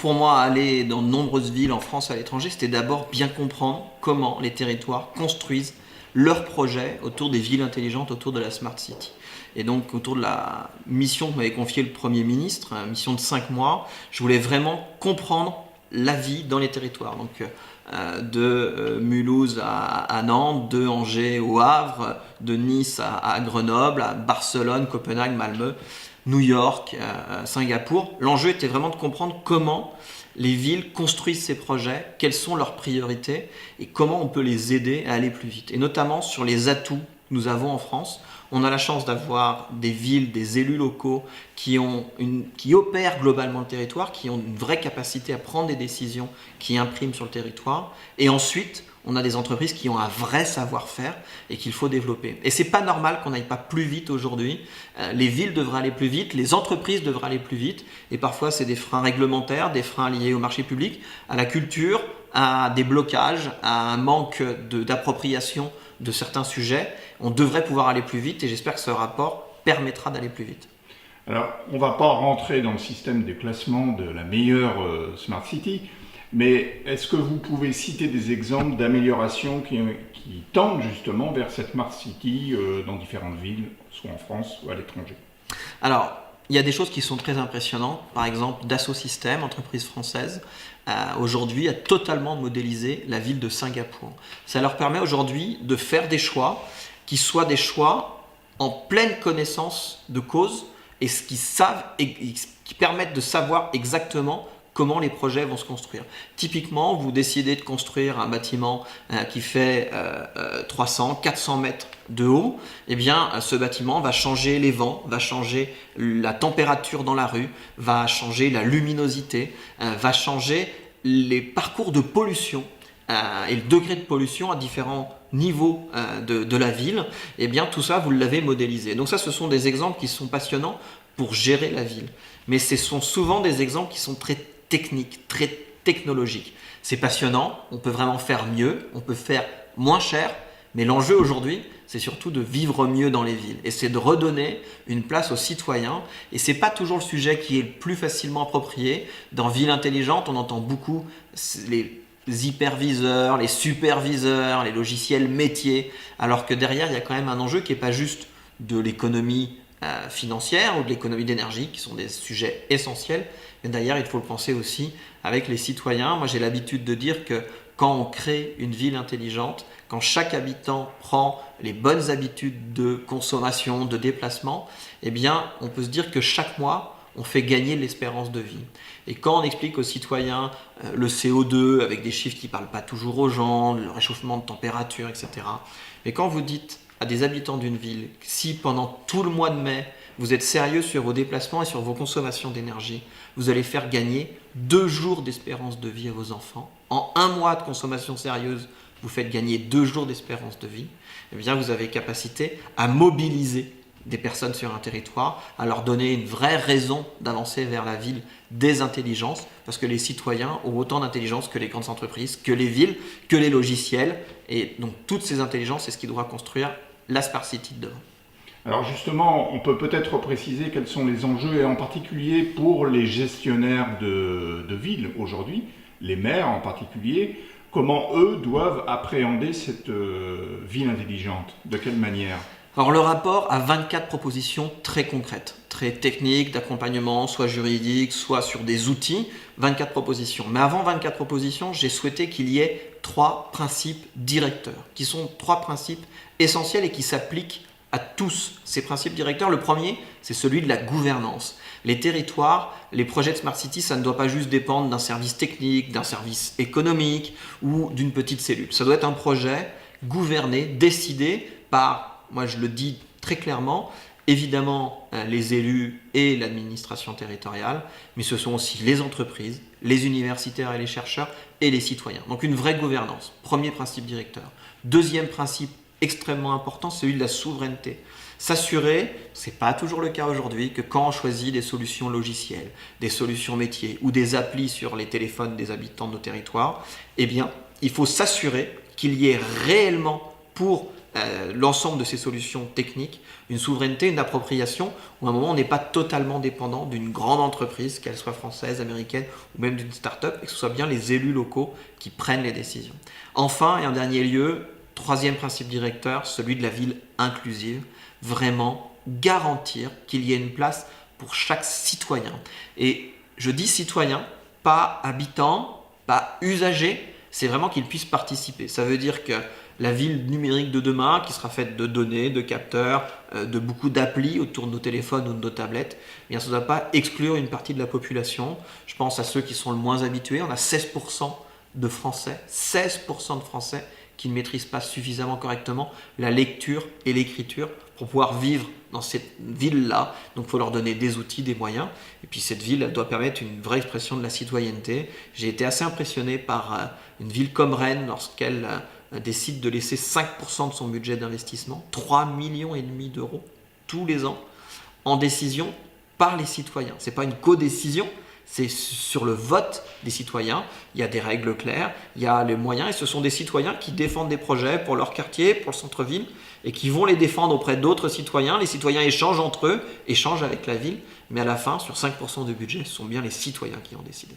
pour moi, aller dans de nombreuses villes en France et à l'étranger, c'était d'abord bien comprendre comment les territoires construisent leurs projets autour des villes intelligentes, autour de la Smart City. Et donc, autour de la mission que m'avait confiée le Premier ministre, une mission de 5 mois, je voulais vraiment comprendre la vie dans les territoires. Donc, de Mulhouse à Nantes, de Angers au Havre, de Nice à Grenoble, à Barcelone, Copenhague, Malmö, New York, Singapour. L'enjeu était vraiment de comprendre comment les villes construisent ces projets, quelles sont leurs priorités et comment on peut les aider à aller plus vite. Et notamment sur les atouts que nous avons en France. On a la chance d'avoir des villes, des élus locaux qui opèrent globalement le territoire, qui ont une vraie capacité à prendre des décisions qui impriment sur le territoire. Et ensuite, on a des entreprises qui ont un vrai savoir-faire et qu'il faut développer. Et c'est pas normal qu'on n'aille pas plus vite aujourd'hui. Les villes devraient aller plus vite, les entreprises devraient aller plus vite. Et parfois, c'est des freins réglementaires, des freins liés au marché public, à la culture, à des blocages, à un manque d'appropriation de certains sujets. On devrait pouvoir aller plus vite et j'espère que ce rapport permettra d'aller plus vite. Alors, on ne va pas rentrer dans le système des classements de la meilleure Smart City, mais est-ce que vous pouvez citer des exemples d'améliorations qui tendent justement vers cette Smart City dans différentes villes, soit en France ou à l'étranger? Alors, il y a des choses qui sont très impressionnantes. Par exemple, Dassault Systèmes, entreprise française, aujourd'hui a totalement modélisé la ville de Singapour. Ça leur permet aujourd'hui de faire des choix qui soient des choix en pleine connaissance de cause et qui savent et qui permettent de savoir exactement comment les projets vont se construire. Typiquement, vous décidez de construire un bâtiment qui fait 300, 400 mètres de haut, eh bien, ce bâtiment va changer les vents, va changer la température dans la rue, va changer la luminosité, va changer les parcours de pollution et le degré de pollution à différents niveaux de la ville. Eh bien, tout ça, vous l'avez modélisé. Donc ça, ce sont des exemples qui sont passionnants pour gérer la ville. Mais ce sont souvent des exemples qui sont très techniques, très technologiques. C'est passionnant, on peut vraiment faire mieux, on peut faire moins cher, mais l'enjeu aujourd'hui, c'est surtout de vivre mieux dans les villes. Et c'est de redonner une place aux citoyens. Et ce n'est pas toujours le sujet qui est le plus facilement approprié. Dans Ville intelligente, on entend beaucoup les hyperviseurs, les superviseurs, les logiciels métiers, alors que derrière, il y a quand même un enjeu qui n'est pas juste de l'économie financière ou de l'économie d'énergie, qui sont des sujets essentiels. Mais d'ailleurs, il faut le penser aussi avec les citoyens. Moi, j'ai l'habitude de dire que quand on crée une ville intelligente, quand chaque habitant prend les bonnes habitudes de consommation, de déplacement, eh bien, on peut se dire que chaque mois, on fait gagner l'espérance de vie. Et quand on explique aux citoyens le CO2 avec des chiffres qui ne parlent pas toujours aux gens, le réchauffement de température, etc. Mais quand vous dites à des habitants d'une ville, si pendant tout le mois de mai, vous êtes sérieux sur vos déplacements et sur vos consommations d'énergie, vous allez faire gagner 2 jours d'espérance de vie à vos enfants. En 1 mois de consommation sérieuse, vous faites gagner 2 jours d'espérance de vie. Eh bien, vous avez capacité à mobiliser des personnes sur un territoire, à leur donner une vraie raison d'avancer vers la ville des intelligences, parce que les citoyens ont autant d'intelligence que les grandes entreprises, que les villes, que les logiciels. Et donc, toutes ces intelligences, c'est ce qui devra construire la Smart City de demain. Alors justement, on peut peut-être préciser quels sont les enjeux, et en particulier pour les gestionnaires de villes aujourd'hui, les maires en particulier, comment eux doivent appréhender cette ville intelligente, de quelle manière? Alors le rapport a 24 propositions très concrètes, très techniques, d'accompagnement, soit juridique, soit sur des outils, 24 propositions. Mais avant 24 propositions, j'ai souhaité qu'il y ait 3 principes directeurs, qui sont 3 principes essentiels et qui s'appliquent à tous ces principes directeurs. Le premier, c'est celui de la gouvernance. Les territoires, les projets de Smart City, ça ne doit pas juste dépendre d'un service technique, d'un service économique ou d'une petite cellule. Ça doit être un projet gouverné, décidé par, moi je le dis très clairement, évidemment les élus et l'administration territoriale, mais ce sont aussi les entreprises, les universitaires et les chercheurs et les citoyens. Donc une vraie gouvernance, premier principe directeur. Deuxième principe extrêmement important, celui de la souveraineté. S'assurer, ce n'est pas toujours le cas aujourd'hui, que quand on choisit des solutions logicielles, des solutions métiers ou des applis sur les téléphones des habitants de nos territoires, eh bien, il faut s'assurer qu'il y ait réellement pour l'ensemble de ces solutions techniques, une souveraineté, une appropriation, où à un moment on n'est pas totalement dépendant d'une grande entreprise, qu'elle soit française, américaine ou même d'une start-up, et que ce soit bien les élus locaux qui prennent les décisions. Enfin, et en dernier lieu, troisième principe directeur, celui de la ville inclusive, vraiment garantir qu'il y ait une place pour chaque citoyen. Et je dis citoyen, pas habitant, pas usager, c'est vraiment qu'il puisse participer. Ça veut dire que la ville numérique de demain, qui sera faite de données, de capteurs, de beaucoup d'applis autour de nos téléphones ou de nos tablettes, eh bien, ça ne doit pas exclure une partie de la population. Je pense à ceux qui sont le moins habitués. On a 16% de Français, 16% de Français qui ne maîtrisent pas suffisamment correctement la lecture et l'écriture pour pouvoir vivre dans cette ville-là. Donc il faut leur donner des outils, des moyens. Et puis cette ville, elle doit permettre une vraie expression de la citoyenneté. J'ai été assez impressionné par une ville comme Rennes lorsqu'elle décide de laisser 5% de son budget d'investissement, 3,5 millions d'euros tous les ans, en décision par les citoyens. Ce n'est pas une codécision, c'est sur le vote des citoyens. Il y a des règles claires, il y a les moyens, et ce sont des citoyens qui défendent des projets pour leur quartier, pour le centre-ville, et qui vont les défendre auprès d'autres citoyens. Les citoyens échangent entre eux, échangent avec la ville, mais à la fin, sur 5% du budget, ce sont bien les citoyens qui ont décidé.